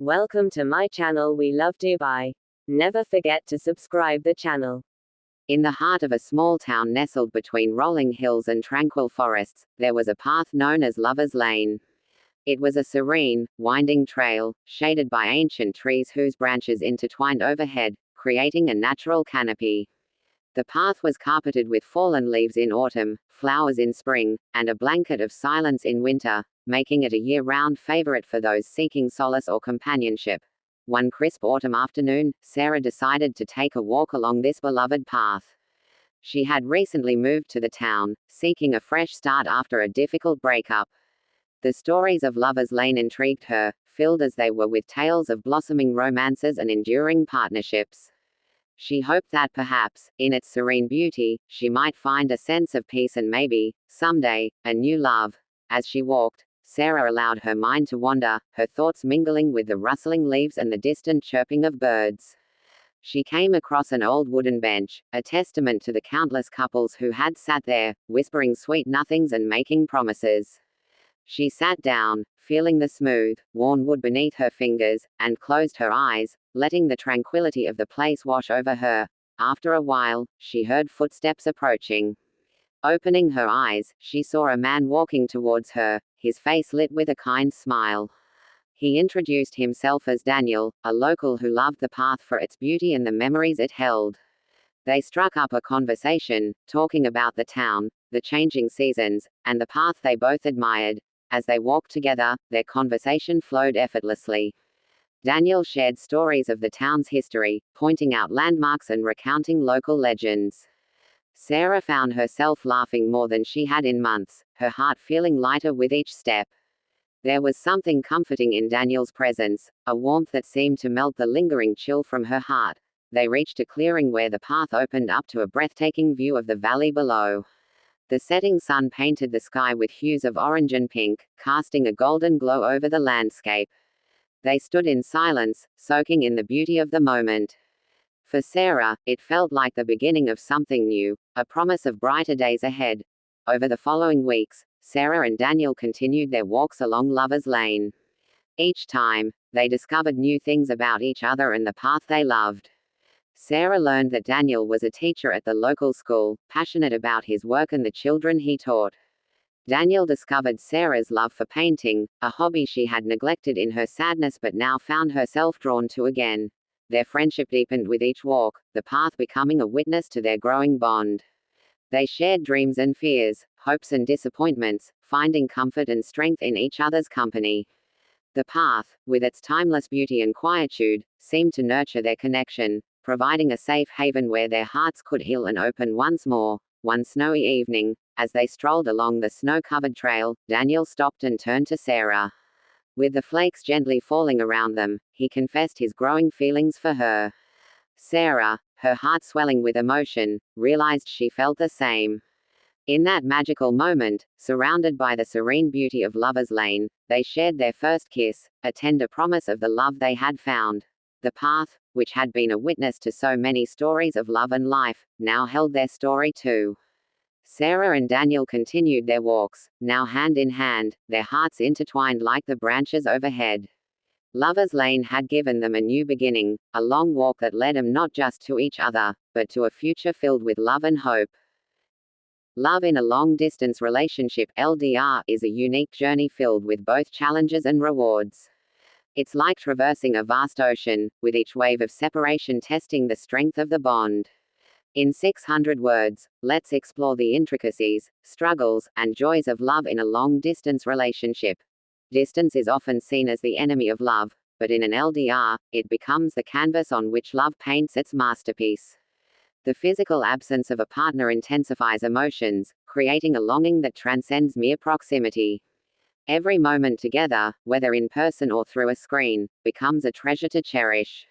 Welcome to my channel. We love Dubai. Never forget to subscribe the channel. In the heart of a small town nestled between rolling hills and tranquil forests, there was a path known as Lover's Lane. It was a serene, winding trail, shaded by ancient trees whose branches intertwined overhead, creating a natural canopy. The path was carpeted with fallen leaves in autumn, flowers in spring, and a blanket of silence in winter, making it a year-round favorite for those seeking solace or companionship. One crisp autumn afternoon, Sarah decided to take a walk along this beloved path. She had recently moved to the town, seeking a fresh start after a difficult breakup. The stories of Lover's Lane intrigued her, filled as they were with tales of blossoming romances and enduring partnerships. She hoped that perhaps, in its serene beauty, she might find a sense of peace and maybe, someday, a new love. As she walked, Sarah allowed her mind to wander, her thoughts mingling with the rustling leaves and the distant chirping of birds. She came across an old wooden bench, a testament to the countless couples who had sat there, whispering sweet nothings and making promises. She sat down, feeling the smooth, worn wood beneath her fingers, and closed her eyes, letting the tranquility of the place wash over her. After a while, she heard footsteps approaching. Opening her eyes, she saw a man walking towards her, his face lit with a kind smile. He introduced himself as Daniel, a local who loved the path for its beauty and the memories it held. They struck up a conversation, talking about the town, the changing seasons, and the path they both admired. As they walked together, their conversation flowed effortlessly. Daniel shared stories of the town's history, pointing out landmarks and recounting local legends. Sarah found herself laughing more than she had in months, her heart feeling lighter with each step. There was something comforting in Daniel's presence, a warmth that seemed to melt the lingering chill from her heart. They reached a clearing where the path opened up to a breathtaking view of the valley below. The setting sun painted the sky with hues of orange and pink, casting a golden glow over the landscape. They stood in silence, soaking in the beauty of the moment. For Sarah, it felt like the beginning of something new, a promise of brighter days ahead. Over the following weeks, Sarah and Daniel continued their walks along Lover's Lane. Each time, they discovered new things about each other and the path they loved. Sarah learned that Daniel was a teacher at the local school, passionate about his work and the children he taught. Daniel discovered Sarah's love for painting, a hobby she had neglected in her sadness but now found herself drawn to again. Their friendship deepened with each walk, the path becoming a witness to their growing bond. They shared dreams and fears, hopes and disappointments, finding comfort and strength in each other's company. The path, with its timeless beauty and quietude, seemed to nurture their connection, providing a safe haven where their hearts could heal and open once more. One snowy evening, as they strolled along the snow-covered trail, Daniel stopped and turned to Sarah. With the flakes gently falling around them, he confessed his growing feelings for her. Sarah, her heart swelling with emotion, realized she felt the same. In that magical moment, surrounded by the serene beauty of Lover's Lane, they shared their first kiss, a tender promise of the love they had found. The path, which had been a witness to so many stories of love and life, now held their story too. Sarah and Daniel continued their walks, now hand in hand, their hearts intertwined like the branches overhead. Lover's Lane had given them a new beginning, a long walk that led them not just to each other, but to a future filled with love and hope. Love in a long-distance relationship (LDR) is a unique journey filled with both challenges and rewards. It's like traversing a vast ocean, with each wave of separation testing the strength of the bond. In 600 words, let's explore the intricacies, struggles, and joys of love in a long-distance relationship. Distance is often seen as the enemy of love, but in an LDR, it becomes the canvas on which love paints its masterpiece. The physical absence of a partner intensifies emotions, creating a longing that transcends mere proximity. Every moment together, whether in person or through a screen, becomes a treasure to cherish.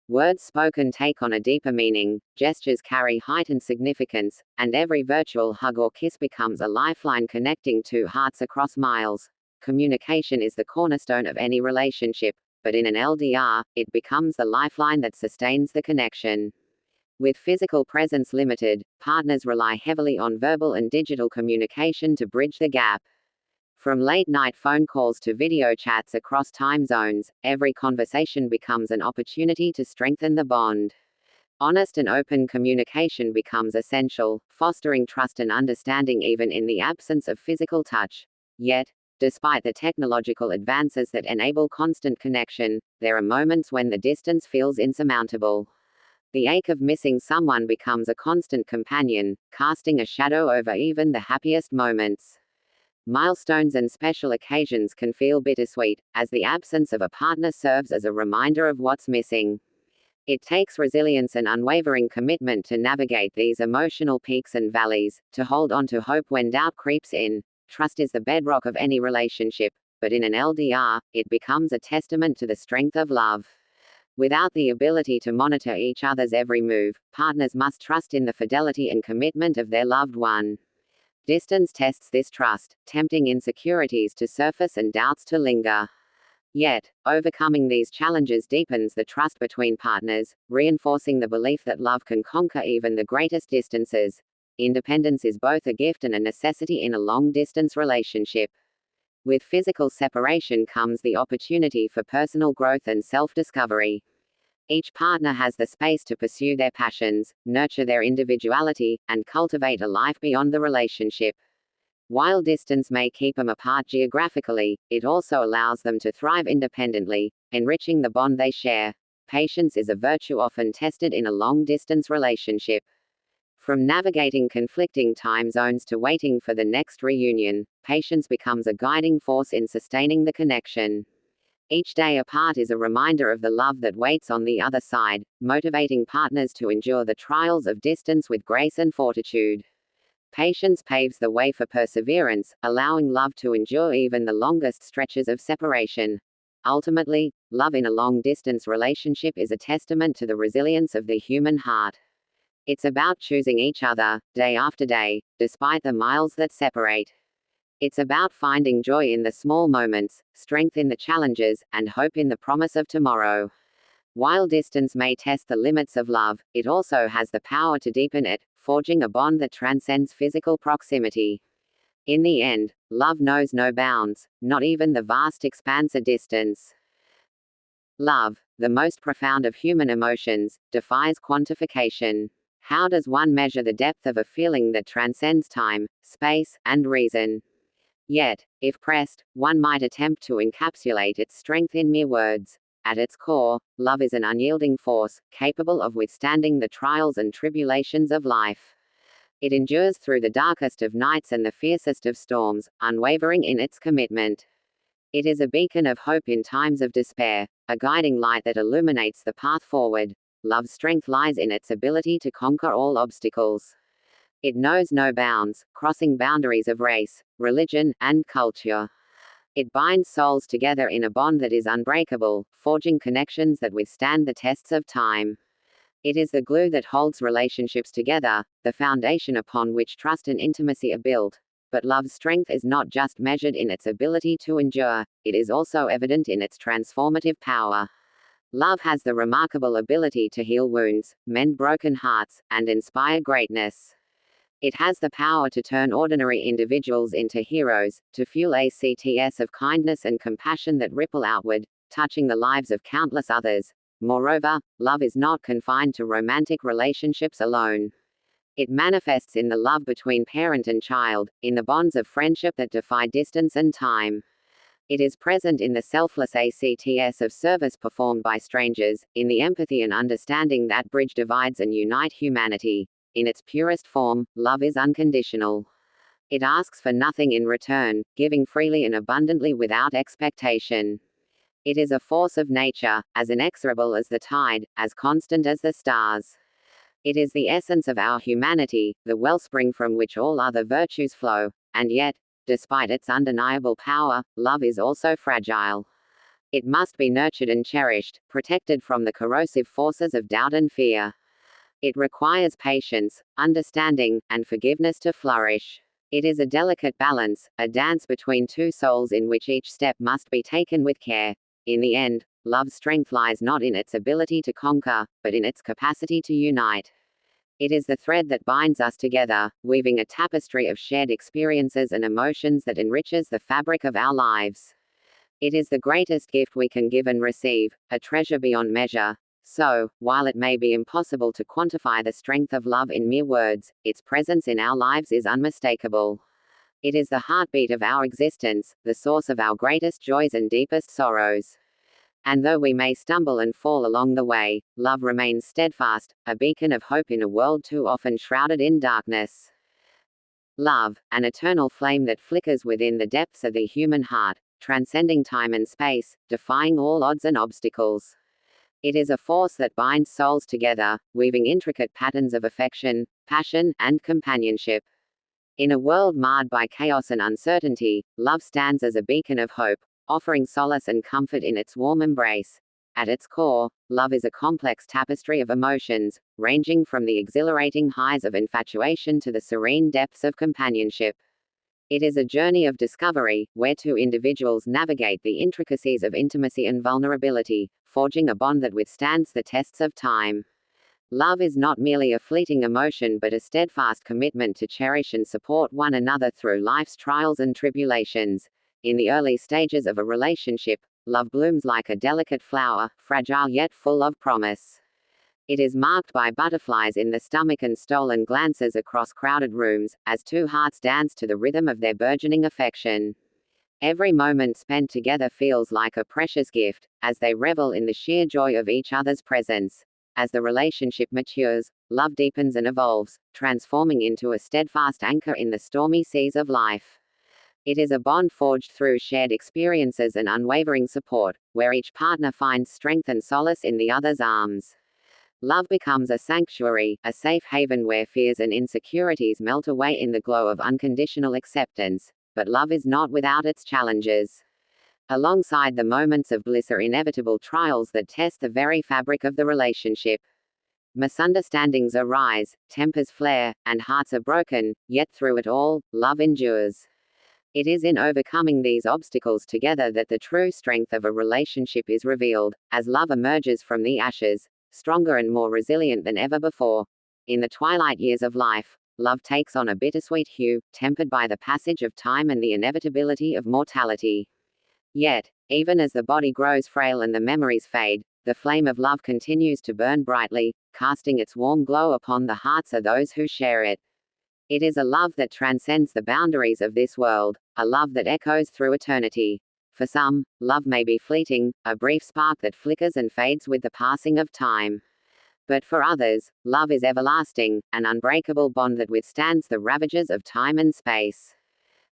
Words spoken take on a deeper meaning, gestures carry heightened significance, and every virtual hug or kiss becomes a lifeline connecting two hearts across miles. Communication is the cornerstone of any relationship, but in an LDR, it becomes the lifeline that sustains the connection. With physical presence limited, partners rely heavily on verbal and digital communication to bridge the gap. From late-night phone calls to video chats across time zones, every conversation becomes an opportunity to strengthen the bond. Honest and open communication becomes essential, fostering trust and understanding even in the absence of physical touch. Yet, despite the technological advances that enable constant connection, there are moments when the distance feels insurmountable. The ache of missing someone becomes a constant companion, casting a shadow over even the happiest moments. Milestones and special occasions can feel bittersweet, as the absence of a partner serves as a reminder of what's missing. It takes resilience and unwavering commitment to navigate these emotional peaks and valleys, to hold on to hope when doubt creeps in. Trust is the bedrock of any relationship, but in an LDR, it becomes a testament to the strength of love. Without the ability to monitor each other's every move, partners must trust in the fidelity and commitment of their loved one. Distance tests this trust, tempting insecurities to surface and doubts to linger. Yet, overcoming these challenges deepens the trust between partners, reinforcing the belief that love can conquer even the greatest distances. Independence is both a gift and a necessity in a long-distance relationship. With physical separation comes the opportunity for personal growth and self-discovery. Each partner has the space to pursue their passions, nurture their individuality, and cultivate a life beyond the relationship. While distance may keep them apart geographically, it also allows them to thrive independently, enriching the bond they share. Patience is a virtue often tested in a long-distance relationship. From navigating conflicting time zones to waiting for the next reunion, patience becomes a guiding force in sustaining the connection. Each day apart is a reminder of the love that waits on the other side, motivating partners to endure the trials of distance with grace and fortitude. Patience paves the way for perseverance, allowing love to endure even the longest stretches of separation. Ultimately, love in a long-distance relationship is a testament to the resilience of the human heart. It's about choosing each other, day after day, despite the miles that separate. It's about finding joy in the small moments, strength in the challenges, and hope in the promise of tomorrow. While distance may test the limits of love, it also has the power to deepen it, forging a bond that transcends physical proximity. In the end, love knows no bounds, not even the vast expanse of distance. Love, the most profound of human emotions, defies quantification. How does one measure the depth of a feeling that transcends time, space, and reason? Yet, if pressed, one might attempt to encapsulate its strength in mere words. At its core, love is an unyielding force, capable of withstanding the trials and tribulations of life. It endures through the darkest of nights and the fiercest of storms, unwavering in its commitment. It is a beacon of hope in times of despair, a guiding light that illuminates the path forward. Love's strength lies in its ability to conquer all obstacles. It knows no bounds, crossing boundaries of race, religion, and culture. It binds souls together in a bond that is unbreakable, forging connections that withstand the tests of time. It is the glue that holds relationships together, the foundation upon which trust and intimacy are built. But love's strength is not just measured in its ability to endure, it is also evident in its transformative power. Love has the remarkable ability to heal wounds, mend broken hearts, and inspire greatness. It has the power to turn ordinary individuals into heroes, to fuel acts of kindness and compassion that ripple outward, touching the lives of countless others. Moreover, love is not confined to romantic relationships alone. It manifests in the love between parent and child, in the bonds of friendship that defy distance and time. It is present in the selfless acts of service performed by strangers, in the empathy and understanding that bridge divides and unite humanity. In its purest form, love is unconditional. It asks for nothing in return, giving freely and abundantly without expectation. It is a force of nature, as inexorable as the tide, as constant as the stars. It is the essence of our humanity, the wellspring from which all other virtues flow, and yet, despite its undeniable power, love is also fragile. It must be nurtured and cherished, protected from the corrosive forces of doubt and fear. It requires patience, understanding, and forgiveness to flourish. It is a delicate balance, a dance between two souls in which each step must be taken with care. In the end, love's strength lies not in its ability to conquer, but in its capacity to unite. It is the thread that binds us together, weaving a tapestry of shared experiences and emotions that enriches the fabric of our lives. It is the greatest gift we can give and receive, a treasure beyond measure. So, while it may be impossible to quantify the strength of love in mere words, its presence in our lives is unmistakable. It is the heartbeat of our existence, the source of our greatest joys and deepest sorrows. And though we may stumble and fall along the way, love remains steadfast, a beacon of hope in a world too often shrouded in darkness. Love, an eternal flame that flickers within the depths of the human heart, transcending time and space, defying all odds and obstacles. It is a force that binds souls together, weaving intricate patterns of affection, passion, and companionship. In a world marred by chaos and uncertainty, love stands as a beacon of hope, offering solace and comfort in its warm embrace. At its core, love is a complex tapestry of emotions, ranging from the exhilarating highs of infatuation to the serene depths of companionship. It is a journey of discovery, where two individuals navigate the intricacies of intimacy and vulnerability, forging a bond that withstands the tests of time. Love is not merely a fleeting emotion but a steadfast commitment to cherish and support one another through life's trials and tribulations. In the early stages of a relationship, love blooms like a delicate flower, fragile yet full of promise. It is marked by butterflies in the stomach and stolen glances across crowded rooms, as two hearts dance to the rhythm of their burgeoning affection. Every moment spent together feels like a precious gift, as they revel in the sheer joy of each other's presence. As the relationship matures, love deepens and evolves, transforming into a steadfast anchor in the stormy seas of life. It is a bond forged through shared experiences and unwavering support, where each partner finds strength and solace in the other's arms. Love becomes a sanctuary, a safe haven where fears and insecurities melt away in the glow of unconditional acceptance. But love is not without its challenges. Alongside the moments of bliss are inevitable trials that test the very fabric of the relationship. Misunderstandings arise, tempers flare, and hearts are broken, yet through it all, love endures. It is in overcoming these obstacles together that the true strength of a relationship is revealed, as love emerges from the ashes, stronger and more resilient than ever before. In the twilight years of life, love takes on a bittersweet hue, tempered by the passage of time and the inevitability of mortality. Yet, even as the body grows frail and the memories fade, the flame of love continues to burn brightly, casting its warm glow upon the hearts of those who share it. It is a love that transcends the boundaries of this world, a love that echoes through eternity. For some, love may be fleeting, a brief spark that flickers and fades with the passing of time. But for others, love is everlasting, an unbreakable bond that withstands the ravages of time and space.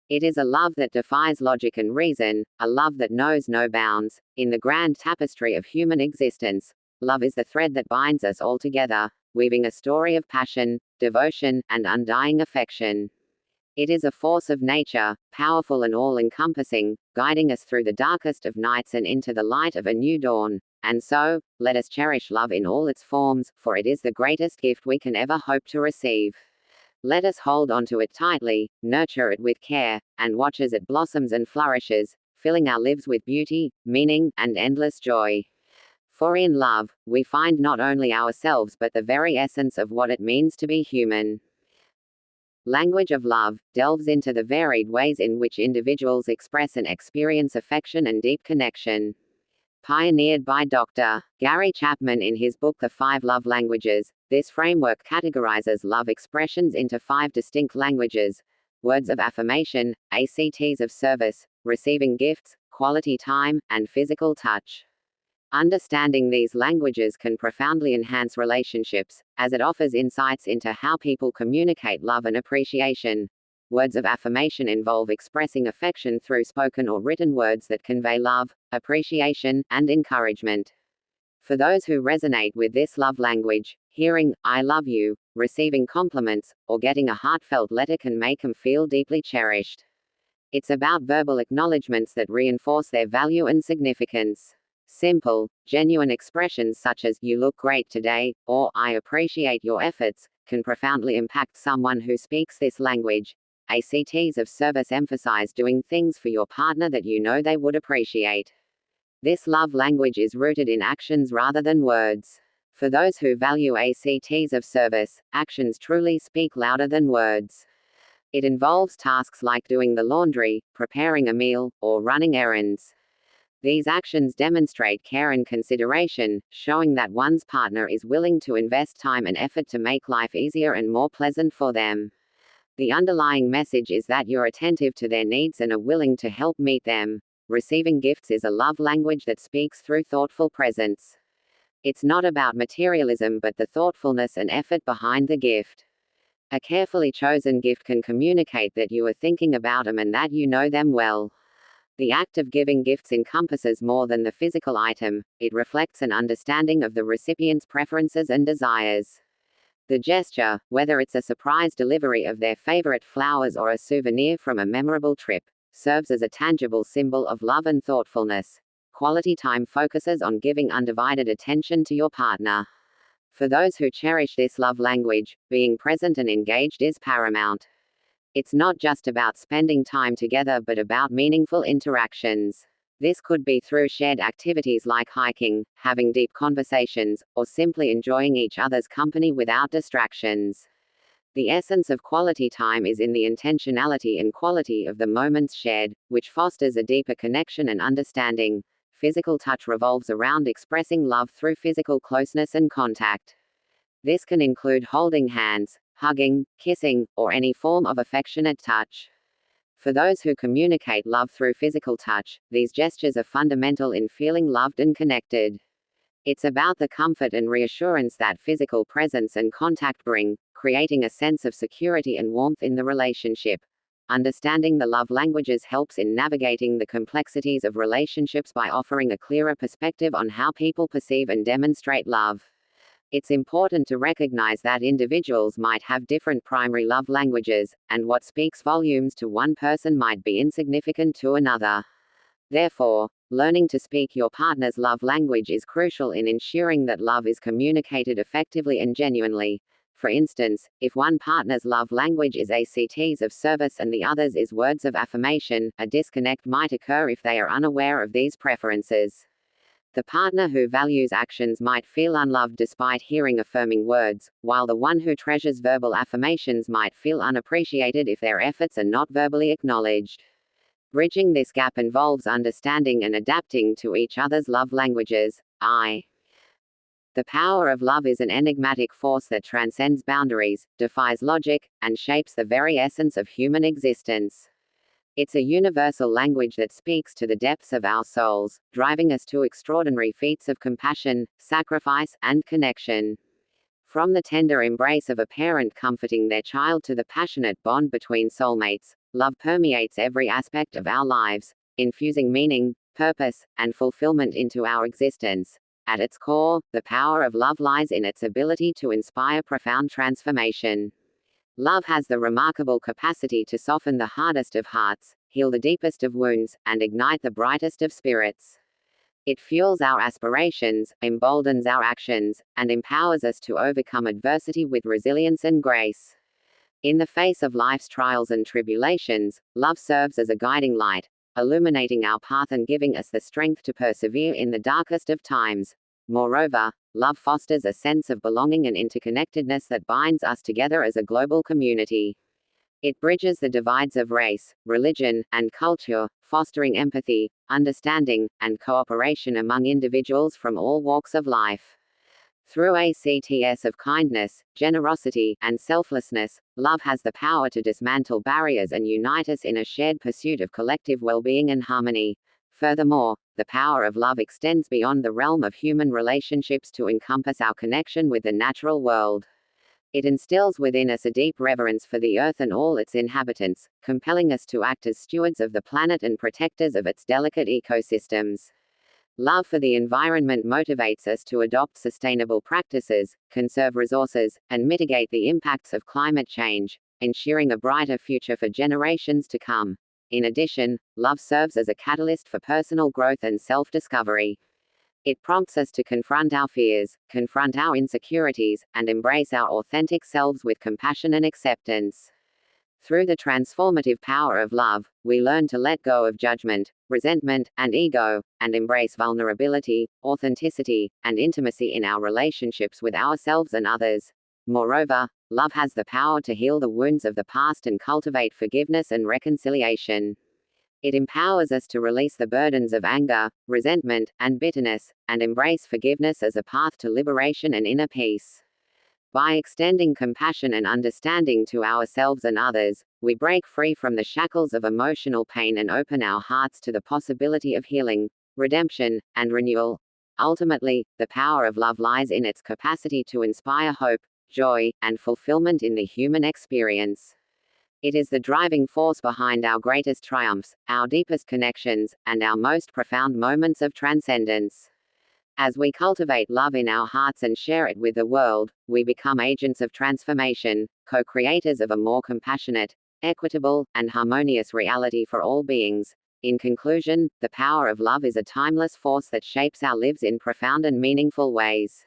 It is a love that defies logic and reason, a love that knows no bounds. In the grand tapestry of human existence, love is the thread that binds us all together, weaving a story of passion, devotion, and undying affection. It is a force of nature, powerful and all-encompassing, guiding us through the darkest of nights and into the light of a new dawn. And so, let us cherish love in all its forms, for it is the greatest gift we can ever hope to receive. Let us hold onto it tightly, nurture it with care, and watch as it blossoms and flourishes, filling our lives with beauty, meaning, and endless joy. For in love, we find not only ourselves but the very essence of what it means to be human. Language of love delves into the varied ways in which individuals express and experience affection and deep connection. Pioneered by Dr. Gary Chapman in his book The 5 Love Languages, this framework categorizes love expressions into 5 distinct languages: words of affirmation, acts of service, receiving gifts, quality time, and physical touch. Understanding these languages can profoundly enhance relationships, as it offers insights into how people communicate love and appreciation. Words of affirmation involve expressing affection through spoken or written words that convey love, appreciation, and encouragement. For those who resonate with this love language, hearing, "I love you," receiving compliments, or getting a heartfelt letter can make them feel deeply cherished. It's about verbal acknowledgments that reinforce their value and significance. Simple, genuine expressions such as, "You look great today," or "I appreciate your efforts," can profoundly impact someone who speaks this language. Acts of service emphasize doing things for your partner that you know they would appreciate. This love language is rooted in actions rather than words. For those who value acts of service, actions truly speak louder than words. It involves tasks like doing the laundry, preparing a meal, or running errands. These actions demonstrate care and consideration, showing that one's partner is willing to invest time and effort to make life easier and more pleasant for them. The underlying message is that you're attentive to their needs and are willing to help meet them. Receiving gifts is a love language that speaks through thoughtful presence. It's not about materialism but the thoughtfulness and effort behind the gift. A carefully chosen gift can communicate that you are thinking about them and that you know them well. The act of giving gifts encompasses more than the physical item, it reflects an understanding of the recipient's preferences and desires. The gesture, whether it's a surprise delivery of their favorite flowers or a souvenir from a memorable trip, serves as a tangible symbol of love and thoughtfulness. Quality time focuses on giving undivided attention to your partner. For those who cherish this love language, being present and engaged is paramount. It's not just about spending time together but about meaningful interactions. This could be through shared activities like hiking, having deep conversations, or simply enjoying each other's company without distractions. The essence of quality time is in the intentionality and quality of the moments shared, which fosters a deeper connection and understanding. Physical touch revolves around expressing love through physical closeness and contact. This can include holding hands, hugging, kissing, or any form of affectionate touch. For those who communicate love through physical touch, these gestures are fundamental in feeling loved and connected. It's about the comfort and reassurance that physical presence and contact bring, creating a sense of security and warmth in the relationship. Understanding the love languages helps in navigating the complexities of relationships by offering a clearer perspective on how people perceive and demonstrate love. It's important to recognize that individuals might have different primary love languages, and what speaks volumes to one person might be insignificant to another. Therefore, learning to speak your partner's love language is crucial in ensuring that love is communicated effectively and genuinely. For instance, if one partner's love language is acts of service and the other's is words of affirmation, a disconnect might occur if they are unaware of these preferences. The partner who values actions might feel unloved despite hearing affirming words, while the one who treasures verbal affirmations might feel unappreciated if their efforts are not verbally acknowledged. Bridging this gap involves understanding and adapting to each other's love languages. The power of love is an enigmatic force that transcends boundaries, defies logic, and shapes the very essence of human existence. It's a universal language that speaks to the depths of our souls, driving us to extraordinary feats of compassion, sacrifice, and connection. From the tender embrace of a parent comforting their child to the passionate bond between soulmates, love permeates every aspect of our lives, infusing meaning, purpose, and fulfillment into our existence. At its core, the power of love lies in its ability to inspire profound transformation. Love has the remarkable capacity to soften the hardest of hearts, heal the deepest of wounds, and ignite the brightest of spirits. It fuels our aspirations, emboldens our actions, and empowers us to overcome adversity with resilience and grace. In the face of life's trials and tribulations, love serves as a guiding light, illuminating our path and giving us the strength to persevere in the darkest of times. Moreover, love fosters a sense of belonging and interconnectedness that binds us together as a global community. It bridges the divides of race, religion, and culture, fostering empathy, understanding, and cooperation among individuals from all walks of life. Through acts of kindness, generosity, and selflessness, love has the power to dismantle barriers and unite us in a shared pursuit of collective well-being and harmony. Furthermore, the power of love extends beyond the realm of human relationships to encompass our connection with the natural world. It instills within us a deep reverence for the earth and all its inhabitants, compelling us to act as stewards of the planet and protectors of its delicate ecosystems. Love for the environment motivates us to adopt sustainable practices, conserve resources, and mitigate the impacts of climate change, ensuring a brighter future for generations to come. In addition, love serves as a catalyst for personal growth and self-discovery. It prompts us to confront our fears, confront our insecurities, and embrace our authentic selves with compassion and acceptance. Through the transformative power of love, we learn to let go of judgment, resentment, and ego, and embrace vulnerability, authenticity, and intimacy in our relationships with ourselves and others. Moreover, love has the power to heal the wounds of the past and cultivate forgiveness and reconciliation. It empowers us to release the burdens of anger, resentment, and bitterness, and embrace forgiveness as a path to liberation and inner peace. By extending compassion and understanding to ourselves and others, we break free from the shackles of emotional pain and open our hearts to the possibility of healing, redemption, and renewal. Ultimately, the power of love lies in its capacity to inspire hope, joy, and fulfillment in the human experience. It is the driving force behind our greatest triumphs, our deepest connections, and our most profound moments of transcendence. As we cultivate love in our hearts and share it with the world, we become agents of transformation, co-creators of a more compassionate, equitable, and harmonious reality for all beings. In conclusion, the power of love is a timeless force that shapes our lives in profound and meaningful ways.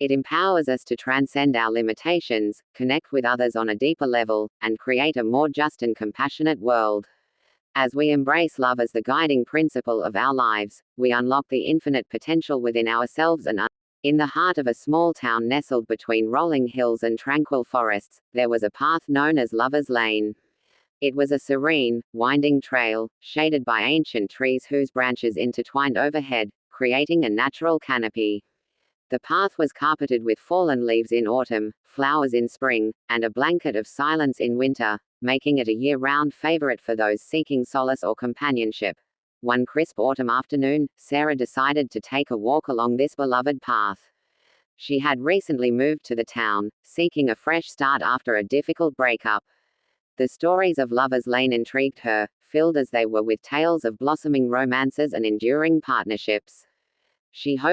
It empowers us to transcend our limitations, connect with others on a deeper level, and create a more just and compassionate world. As we embrace love as the guiding principle of our lives, we unlock the infinite potential within ourselves and others. In the heart of a small town nestled between rolling hills and tranquil forests, there was a path known as Lover's Lane. It was a serene, winding trail, shaded by ancient trees whose branches intertwined overhead, creating a natural canopy. The path was carpeted with fallen leaves in autumn, flowers in spring, and a blanket of silence in winter, making it a year-round favorite for those seeking solace or companionship. One crisp autumn afternoon, Sarah decided to take a walk along this beloved path. She had recently moved to the town, seeking a fresh start after a difficult breakup. The stories of Lover's Lane intrigued her, filled as they were with tales of blossoming romances and enduring partnerships. She hoped